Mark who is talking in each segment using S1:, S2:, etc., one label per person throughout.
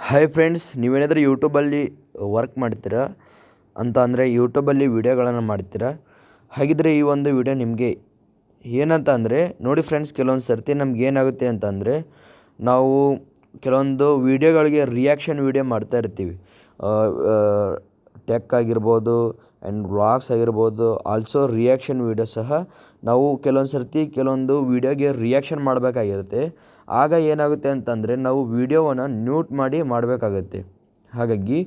S1: Hi friends, ನೀವೇನಾದರೂ ಯೂಟ್ಯೂಬಲ್ಲಿ work ಮಾಡ್ತೀರಾ ಅಂತ ಅಂದರೆ ಯೂಟ್ಯೂಬಲ್ಲಿ ವೀಡಿಯೋಗಳನ್ನು ಮಾಡ್ತೀರಾ. ಹಾಗಿದ್ದರೆ ಈ ಒಂದು ವಿಡಿಯೋ ನಿಮಗೆ ಏನಂತ ಅಂದರೆ ನೋಡಿ ಫ್ರೆಂಡ್ಸ್, ಕೆಲವೊಂದು ಸರ್ತಿ ನಮ್ಗೆ ಏನಾಗುತ್ತೆ ಅಂತ ಅಂದರೆ ನಾವು ಕೆಲವೊಂದು ವೀಡಿಯೋಗಳಿಗೆ ರಿಯಾಕ್ಷನ್ ವೀಡಿಯೋ ಮಾಡ್ತಾ ಇರ್ತೀವಿ. ಟೆಕ್ ಆಗಿರ್ಬೋದು ಆ್ಯಂಡ್ ವ್ಲಾಗ್ಸ್ ಆಗಿರ್ಬೋದು, ಆಲ್ಸೋ ರಿಯಾಕ್ಷನ್ ವೀಡಿಯೋ ಸಹ ನಾವು ಕೆಲವೊಂದು ಸರ್ತಿ ಕೆಲವೊಂದು ವೀಡಿಯೋಗೆ ರಿಯಾಕ್ಷನ್ ಮಾಡಬೇಕಾಗಿರುತ್ತೆ. ಆಗ ಏನಾಗುತ್ತೆ ಅಂತಂದರೆ ನಾವು ವೀಡಿಯೋವನ್ನು ಮ್ಯೂಟ್ ಮಾಡಿ ಮಾಡಬೇಕಾಗತ್ತೆ. ಹಾಗಾಗಿ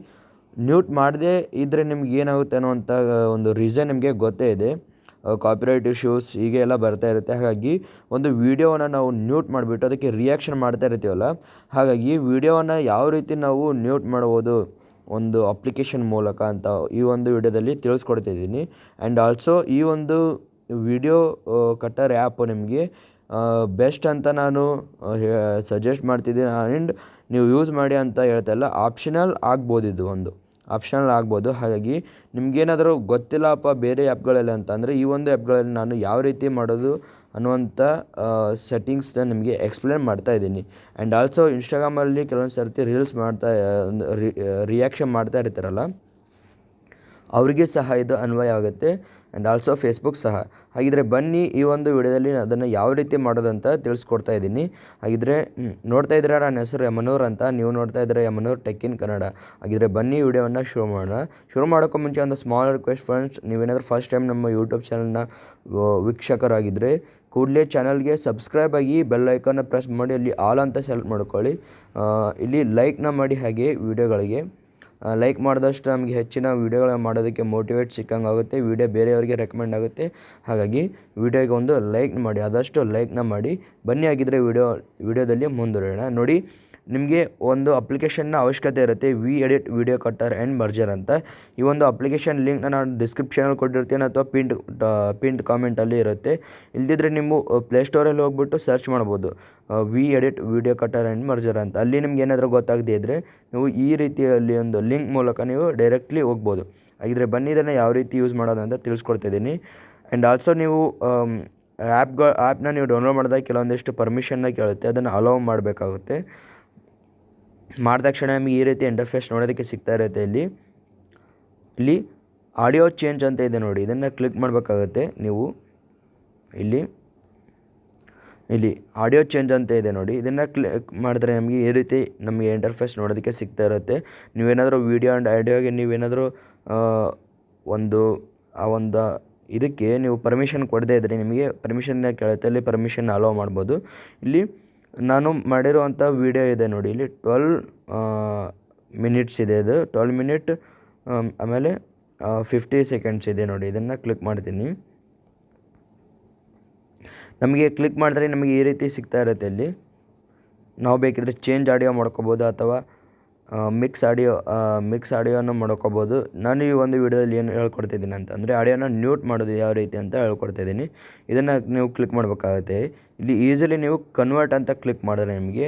S1: ಮ್ಯೂಟ್ ಮಾಡದೇ ಇದ್ದರೆ ನಿಮ್ಗೆ ಏನಾಗುತ್ತೆ ಅನ್ನೋವಂಥ ಒಂದು ರೀಸನ್ ನಿಮಗೆ ಗೊತ್ತೇ ಇದೆ. ಕಾಪಿರೈಟ್ ಇಶ್ಯೂಸ್ ಹೀಗೆ ಎಲ್ಲ ಬರ್ತಾ ಇರುತ್ತೆ. ಹಾಗಾಗಿ ಒಂದು ವೀಡಿಯೋವನ್ನು ನಾವು ಮ್ಯೂಟ್ ಮಾಡಿಬಿಟ್ಟು ಅದಕ್ಕೆ ರಿಯಾಕ್ಷನ್ ಮಾಡ್ತಾ ಇರ್ತೀವಲ್ಲ, ಹಾಗಾಗಿ ವೀಡಿಯೋವನ್ನು ಯಾವ ರೀತಿ ನಾವು ಮ್ಯೂಟ್ ಮಾಡ್ಬೋದು ಒಂದು ಅಪ್ಲಿಕೇಶನ್ ಮೂಲಕ ಅಂತ ಈ ಒಂದು ವಿಡಿಯೋದಲ್ಲಿ ತಿಳಿಸ್ಕೊಡ್ತಿದ್ದೀನಿ. ಆ್ಯಂಡ್ ಆಲ್ಸೋ ಈ ಒಂದು ವಿಡಿಯೋ ಕಟ್ಟರ್ ಆ್ಯಪು ನಿಮಗೆ ಬೆಸ್ಟ್ ಅಂತ ನಾನು ಸಜೆಸ್ಟ್ ಮಾಡ್ತಿದ್ದೀನಿ. ಆ್ಯಂಡ್ ನೀವು ಯೂಸ್ ಮಾಡಿ ಅಂತ ಹೇಳ್ತಾ ಇಲ್ಲ, ಆಪ್ಷನಲ್ ಆಗ್ಬೋದು, ಇದು ಒಂದು ಆಪ್ಷನಲ್ ಆಗ್ಬೋದು. ಹಾಗಾಗಿ ನಿಮಗೇನಾದರೂ ಗೊತ್ತಿಲ್ಲಪ್ಪ ಬೇರೆ ಆ್ಯಪ್ಗಳಲ್ಲಿ ಅಂತ ಅಂದರೆ ಈ ಒಂದು ಆ್ಯಪ್ಗಳಲ್ಲಿ ನಾನು ಯಾವ ರೀತಿ ಮಾಡೋದು ಅನ್ನುವಂಥ ಸೆಟ್ಟಿಂಗ್ಸ್ನ ನಿಮಗೆ ಎಕ್ಸ್ಪ್ಲೇನ್ ಮಾಡ್ತಾ ಇದ್ದೀನಿ. ಆ್ಯಂಡ್ ಆಲ್ಸೋ ಇನ್ಸ್ಟಾಗ್ರಾಮಲ್ಲಿ ಕೆಲವೊಂದು ಸರ್ತಿ ರೀಲ್ಸ್ ರಿಯಾಕ್ಷನ್ ಮಾಡ್ತಾ ಇರ್ತಾರಲ್ಲ, ಅವರಿಗೆ ಸಹ ಇದು ಅನ್ವಯ ಆಗುತ್ತೆ. ಆ್ಯಂಡ್ ಆಲ್ಸೋ ಫೇಸ್ಬುಕ್ ಸಹ. ಹಾಗಿದ್ರೆ ಬನ್ನಿ ಈ ಒಂದು ವಿಡಿಯೋದಲ್ಲಿ ಅದನ್ನು ಯಾವ ರೀತಿ ಮಾಡೋದಂತ ತಿಳಿಸ್ಕೊಡ್ತಾ ಇದ್ದೀನಿ. ಹಾಗಿದ್ರೆ ನೋಡ್ತಾ ಇದ್ದೀರಾ, ನನ್ನ ಹೆಸರು ಯಮನೂರ್ ಅಂತ, ನೀವು ನೋಡ್ತಾ ಇದ್ದೀರಾ ಯಮನೂರ್ ಟೆಕ್ ಇನ್ ಕನ್ನಡ. ಹಾಗಿದ್ರೆ ಬನ್ನಿ ವಿಡಿಯೋವನ್ನು ಶುರು ಮಾಡೋಣ. ಶುರು ಮಾಡೋಕ್ಕೂ ಮುಂಚೆ ಒಂದು ಸ್ಮಾಲ್ ರಿಕ್ವೆಸ್ಟ್ ಫ್ರೆಂಡ್ಸ್, ನೀವೇನಾದರೂ ಫಸ್ಟ್ ಟೈಮ್ ನಮ್ಮ ಯೂಟ್ಯೂಬ್ ಚಾನಲ್ನ ವೀಕ್ಷಕರಾಗಿದ್ದರೆ ಕೂಡಲೇ ಚಾನಲ್ಗೆ ಸಬ್ಸ್ಕ್ರೈಬ್ ಆಗಿ ಬೆಲ್ ಐಕಾನ್ನ ಪ್ರೆಸ್ ಮಾಡಿ ಅಲ್ಲಿ ಆಲ್ ಅಂತ ಸೆಲೆಕ್ಟ್ ಮಾಡ್ಕೊಳ್ಳಿ. ಇಲ್ಲಿ ಲೈಕ್ನ ಮಾಡಿ. ಹಾಗೆ ವಿಡಿಯೋಗಳಿಗೆ ಲೈಕ್ ಮಾಡಿದಷ್ಟು ನಮಗೆ ಹೆಚ್ಚಿನ ವೀಡಿಯೋಗಳನ್ನ ಮಾಡೋದಕ್ಕೆ ಮೋಟಿವೇಟ್ ಸಿಕ್ಕಂಗೆ ಆಗುತ್ತೆ, ವೀಡಿಯೋ ಬೇರೆಯವರಿಗೆ ರೆಕಮೆಂಡ್ ಆಗುತ್ತೆ. ಹಾಗಾಗಿ ವೀಡಿಯೋಗೆ ಒಂದು ಲೈಕ್ ಮಾಡಿ, ಆದಷ್ಟು ಲೈಕ್ನ ಮಾಡಿ. ಬನ್ನಿ ಆಗಿದ್ದರೆ ವಿಡಿಯೋದಲ್ಲಿ ಮುಂದುವರೋಣ. ನೋಡಿ, ನಿಮಗೆ ಒಂದು ಅಪ್ಲಿಕೇಶನ್ನ ಅವಶ್ಯಕತೆ ಇರುತ್ತೆ, V edit video cutter and merger ಅಂತ. ಈ ಒಂದು ಅಪ್ಲಿಕೇಶನ್ ಲಿಂಕ್ನ ನಾನು ಡಿಸ್ಕ್ರಿಪ್ಷನಲ್ಲಿ ಕೊಟ್ಟಿರ್ತೀನಿ ಅಥವಾ ಪಿಂಟ್ ಕಾಮೆಂಟಲ್ಲಿ ಇರುತ್ತೆ. ಇಲ್ದಿದ್ರೆ ನೀವು ಪ್ಲೇಸ್ಟೋರಲ್ಲಿ ಹೋಗ್ಬಿಟ್ಟು ಸರ್ಚ್ ಮಾಡ್ಬೋದು, V edit video cutter and merger ಅಂತ. ಅಲ್ಲಿ ನಿಮ್ಗೆ ಏನಾದರೂ ಗೊತ್ತಾಗದೇ ಇದ್ದರೆ ನೀವು ಈ ರೀತಿಯಲ್ಲಿ ಒಂದು ಲಿಂಕ್ ಮೂಲಕ ನೀವು ಡೈರೆಕ್ಟ್ಲಿ ಹೋಗ್ಬೋದು. ಹಾಗಿದ್ರೆ ಬನ್ನಿ ಇದನ್ನು ಯಾವ ರೀತಿ ಯೂಸ್ ಮಾಡೋದು ಅಂತ ತಿಳಿಸ್ಕೊಡ್ತಿದ್ದೀನಿ. ಆ್ಯಂಡ್ ಆಲ್ಸೋ ನೀವು ಆ್ಯಪ್ನ ನೀವು ಡೌನ್ಲೋಡ್ ಮಾಡಿದಾಗ ಕೆಲವೊಂದಿಷ್ಟು ಪರ್ಮಿಷನ್ನ ಕೇಳುತ್ತೆ, ಅದನ್ನು ಅಲೋ ಮಾಡಬೇಕಾಗುತ್ತೆ. ಮಾಡಿದ ತಕ್ಷಣ ನಮಗೆ ಈ ರೀತಿ ಇಂಟರ್ಫೇಸ್ ನೋಡೋದಕ್ಕೆ ಸಿಗ್ತಾ ಇರುತ್ತೆ. ಇಲ್ಲಿ ಆಡಿಯೋ ಚೇಂಜ್ ಅಂತ ಇದೆ ನೋಡಿ, ಇದನ್ನು ಕ್ಲಿಕ್ ಮಾಡಬೇಕಾಗುತ್ತೆ ನೀವು. ಇಲ್ಲಿ ಆಡಿಯೋ ಚೇಂಜ್ ಅಂತ ಇದೆ ನೋಡಿ, ಇದನ್ನು ಕ್ಲಿಕ್ ಮಾಡಿದ್ರೆ ನಮಗೆ ಈ ರೀತಿ ನಮಗೆ ಇಂಟರ್ಫೇಸ್ ನೋಡೋದಕ್ಕೆ ಸಿಗ್ತಾ ಇರುತ್ತೆ. ನೀವೇನಾದರೂ ವೀಡಿಯೋ ಆ್ಯಂಡ್ ಆಡಿಯೋಗೆ ನೀವೇನಾದರೂ ಒಂದು ಇದಕ್ಕೆ ನೀವು ಪರ್ಮಿಷನ್ ಕೊಡದೇ ಇದ್ದರೆ ನಿಮಗೆ ಪರ್ಮಿಷನ್ನ ಕೇಳುತ್ತೆ, ಅಲ್ಲಿ ಪರ್ಮಿಷನ್ ಅಲೋ ಮಾಡ್ಬೋದು. ಇಲ್ಲಿ ನಾನು ಮಾಡಿರುವಂಥ ವೀಡಿಯೋ ಇದೆ ನೋಡಿ, ಇಲ್ಲಿ 12 ಮಿನಿಟ್ಸ್ ಇದೆ. ಇದು 12 ಮಿನಿಟ್ ಆಮೇಲೆ 50 ಸೆಕೆಂಡ್ಸ್ ಇದೆ ನೋಡಿ. ಇದನ್ನು ಕ್ಲಿಕ್ ಮಾಡ್ತೀನಿ. ನಮಗೆ ಕ್ಲಿಕ್ ಮಾಡಿದ್ರೆ ನಮಗೆ ಈ ರೀತಿ ಸಿಗ್ತಾ ಇರುತ್ತೆ. ಇಲ್ಲಿ ನಾವು ಬೇಕಿದ್ರೆ ಚೇಂಜ್ ಆಡಿಯೋ ಮಾಡ್ಕೋಬೋದು ಅಥವಾ ಮಿಕ್ಸ್ ಆಡಿಯೋನ ಮಾಡ್ಕೋಬೋದು. ನಾನು ಈ ಒಂದು ವಿಡಿಯೋದಲ್ಲಿ ಏನು ಹೇಳ್ಕೊಡ್ತಿದ್ದೀನಿ ಅಂತಂದರೆ ಆಡಿಯೋನ ಮ್ಯೂಟ್ ಮಾಡೋದು ಯಾವ ರೀತಿ ಅಂತ ಹೇಳ್ಕೊಡ್ತಿದ್ದೀನಿ. ಇದನ್ನು ನೀವು ಕ್ಲಿಕ್ ಮಾಡಬೇಕಾಗುತ್ತೆ. ಇಲ್ಲಿ ಈಸಿಲಿ ನೀವು ಕನ್ವರ್ಟ್ ಅಂತ ಕ್ಲಿಕ್ ಮಾಡಿದ್ರೆ ನಿಮಗೆ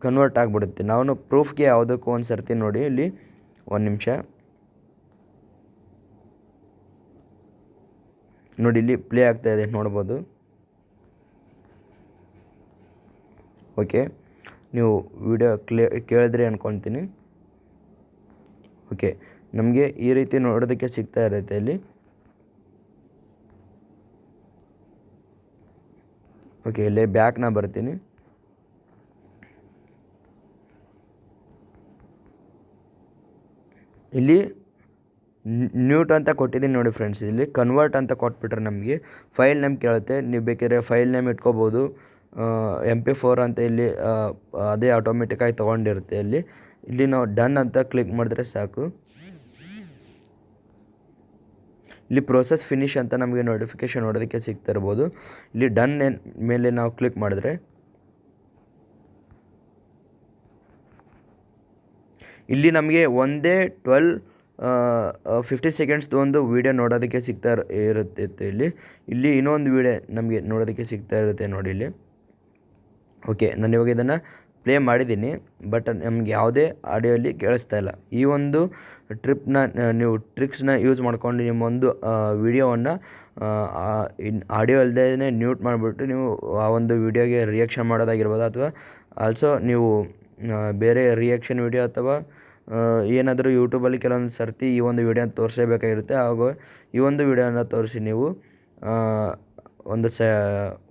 S1: ಕನ್ವರ್ಟ್ ಆಗಿಬಿಡುತ್ತೆ. ನಾವು ಪ್ರೂಫ್ಗೆ ಯಾವುದಕ್ಕೂ ಒಂದು ಸರ್ತಿ ನೋಡಿ, ಇಲ್ಲಿ ಒಂದು ನಿಮಿಷ ನೋಡಿ, ಇಲ್ಲಿ ಪ್ಲೇ ಆಗ್ತಾಯಿದೆ ನೋಡ್ಬೋದು. ಓಕೆ, ನೀವು ವಿಡಿಯೋ ಕೇಳಿದ್ರಿ ಅಂದ್ಕೊಳ್ತೀನಿ. ಓಕೆ, ನಮಗೆ ಈ ರೀತಿ ನೋಡೋದಕ್ಕೆ ಸಿಗ್ತಾ ಇರುತ್ತೆ. ಇಲ್ಲಿ ಓಕೆ, ಇಲ್ಲೇ ಬ್ಯಾಕ್ನ ಬರ್ತೀನಿ. ಇಲ್ಲಿ ಮ್ಯೂಟ್ ಅಂತ ಕೊಟ್ಟಿದ್ದೀನಿ ನೋಡಿ ಫ್ರೆಂಡ್ಸ್. ಇಲ್ಲಿ ಕನ್ವರ್ಟ್ ಅಂತ ಕೊಟ್ಬಿಟ್ರೆ ನಮಗೆ ಫೈಲ್ ನೇಮ್ ಕೇಳುತ್ತೆ. ನೀವು ಬೇಕಿದ್ರೆ ಫೈಲ್ ನೇಮ್ ಇಟ್ಕೋಬೋದು. MP4 ಅಂತ ಇಲ್ಲಿ ಅದೇ ಆಟೋಮೆಟಿಕ್ಕಾಗಿ ತೊಗೊಂಡಿರುತ್ತೆ. ಇಲ್ಲಿ ನಾವು ಡನ್ ಅಂತ ಕ್ಲಿಕ್ ಮಾಡಿದ್ರೆ ಸಾಕು. ಇಲ್ಲಿ ಪ್ರೋಸೆಸ್ ಫಿನಿಶ್ ಅಂತ ನಮಗೆ ನೋಟಿಫಿಕೇಷನ್ ನೋಡೋದಕ್ಕೆ ಸಿಗ್ತಾ ಇರ್ಬೋದು. ಇಲ್ಲಿ ಡನ್ ಮೇಲೆ ನಾವು ಕ್ಲಿಕ್ ಮಾಡಿದ್ರೆ ಇಲ್ಲಿ ನಮಗೆ ಒಂದೇ 50 ಸೆಕೆಂಡ್ಸ್ದು ಒಂದು ವೀಡಿಯೋ ನೋಡೋದಕ್ಕೆ ಸಿಗ್ತಾ ಇರುತ್ತೆ. ಇಲ್ಲಿ ಇನ್ನೊಂದು ವೀಡಿಯೋ ನಮಗೆ ನೋಡೋದಕ್ಕೆ ಸಿಗ್ತಾ ಇರುತ್ತೆ ನೋಡಿ ಇಲ್ಲಿ. ಓಕೆ, ನಾನು ಇವಾಗ ಇದನ್ನು ಪ್ಲೇ ಮಾಡಿದ್ದೀನಿ, ಬಟ್ ನಮಗೆ ಯಾವುದೇ ಆಡಿಯೋಲ್ಲಿ ಕೇಳಿಸ್ತಾ ಇಲ್ಲ. ಈ ಒಂದು ನೀವು ಟ್ರಿಕ್ಸ್ನ ಯೂಸ್ ಮಾಡ್ಕೊಂಡು ನಿಮ್ಮೊಂದು ವಿಡಿಯೋವನ್ನು ಆಡಿಯೋ ಇಲ್ಲದೇ ಮ್ಯೂಟ್ ಮಾಡಿಬಿಟ್ಟು ನೀವು ಆ ಒಂದು ವಿಡಿಯೋಗೆ ರಿಯಾಕ್ಷನ್ ಮಾಡೋದಾಗಿರ್ಬೋದು, ಅಥವಾ ಆಲ್ಸೋ ನೀವು ಬೇರೆ ರಿಯಾಕ್ಷನ್ ವಿಡಿಯೋ ಅಥವಾ ಏನಾದರೂ ಯೂಟ್ಯೂಬಲ್ಲಿ ಕೆಲವೊಂದು ಸರ್ತಿ ಈ ಒಂದು ವಿಡಿಯೋನ ತೋರಿಸಲೇಬೇಕಾಗಿರುತ್ತೆ. ಹಾಗೂ ಈ ಒಂದು ವಿಡಿಯೋನ ತೋರಿಸಿ ನೀವು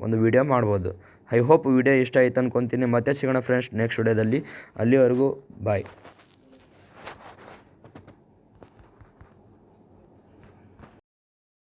S1: ಒಂದು ವಿಡಿಯೋ ಮಾಡ್ಬೋದು. ಐ ಹೋಪ್ ವಿಡಿಯೋ ಇಷ್ಟ ಆಯ್ತು ಅಂದ್ಕೊತೀನಿ. ಮತ್ತೆ ಸಿಗೋಣ ಫ್ರೆಂಡ್ಸ್ ನೆಕ್ಸ್ಟ್ ವಿಡಿಯೋದಲ್ಲಿ. ಅಲ್ಲಿವರೆಗೂ ಬಾಯ್.